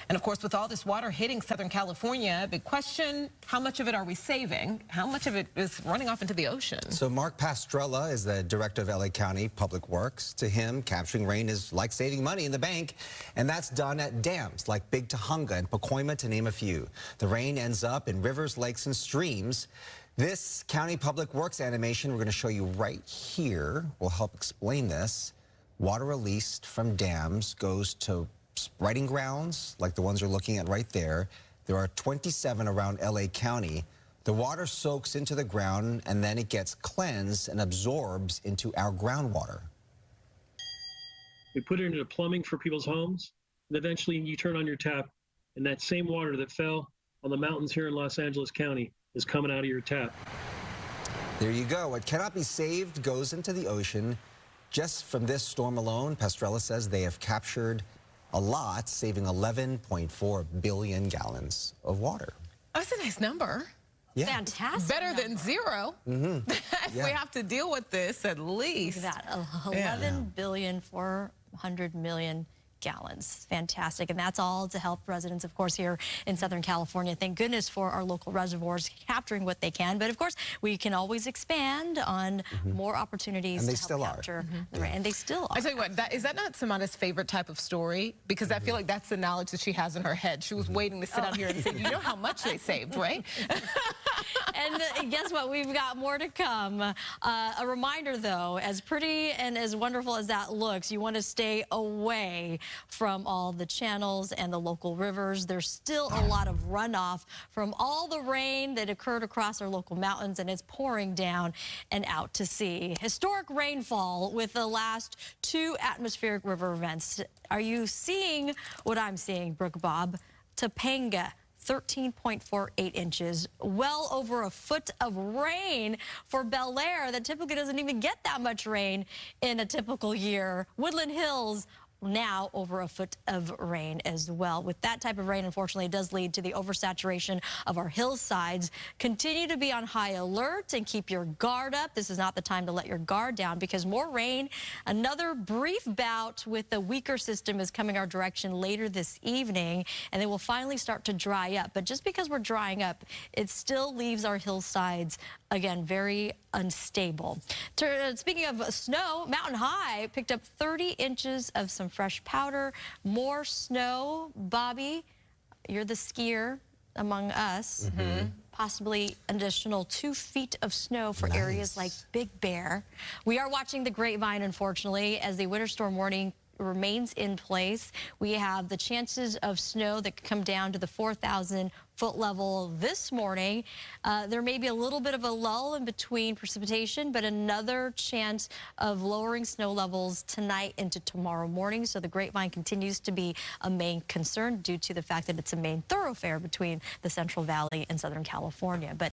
And of course, with all this water hitting Southern California, big question, how much of it are we saving? How much of it is running off into the ocean? So Mark Pastrella is the director of LA County Public Works. To him, capturing rain is like saving money in the bank, and that's done at dams like Big Tahunga and Pacoima, to name a few. The rain ends up in rivers, lakes, and streams. This County Public Works animation we're going to show you right here will help explain this. Water released from dams goes to spreading grounds like the ones you're looking at right there. There are 27 around LA County. The water soaks into the ground and then it gets cleansed and absorbs into our groundwater. We put it into plumbing for people's homes, and eventually you turn on your tap, and that same water that fell on the mountains here in Los Angeles County is coming out of your tap. There you go. What cannot be saved goes into the ocean. Just from this storm alone, Pastrella says they have captured a lot, saving 11.4 billion gallons of water. That's a nice number. Yeah. Fantastic. Better than zero. Mm-hmm. If we have to deal with this, at least. Look at that, 11,400,000,000 gallons. Fantastic. And that's all to help residents, of course, here in Southern California. Thank goodness for our local reservoirs capturing what they can. But of course, we can always expand on more opportunities And they to help still are. capture the rain. And they still are. I tell you what, is that not Samantha's favorite type of story? Because I feel like that's the knowledge that she has in her head. She was waiting to sit out here and say, you know how much they saved, right? And guess what? We've got more to come. A reminder, though, as pretty and as wonderful as that looks, you want to stay away from all the channels and the local rivers. There's still a lot of runoff from all the rain that occurred across our local mountains, and it's pouring down and out to sea. Historic rainfall with the last 2 atmospheric river events. Are you seeing what I'm seeing, Brooke Bob? Topanga, 13.48 inches, well over a foot of rain for Bel Air that typically doesn't even get that much rain in a typical year. Woodland Hills, now over a foot of rain as well. With that type of rain, unfortunately, it does lead to the oversaturation of our hillsides. Continue to be on high alert and keep your guard up. This is not the time to let your guard down because more rain. Another brief bout with the weaker system is coming our direction later this evening, and they will finally start to dry up. But just because we're drying up, it still leaves our hillsides, again, very unstable. Speaking of snow, Mountain High picked up 30 inches of some fresh powder, more snow. Bobby, you're the skier among us. Possibly an additional 2 feet of snow for areas like Big Bear. We are watching the grapevine, unfortunately, as the winter storm warning remains in place. We have the chances of snow that could come down to the 4,000-foot level this morning. There may be a little bit of a lull in between precipitation, but another chance of lowering snow levels tonight into tomorrow morning. So the grapevine continues to be a main concern due to the fact that it's a main thoroughfare between the Central Valley and Southern California. But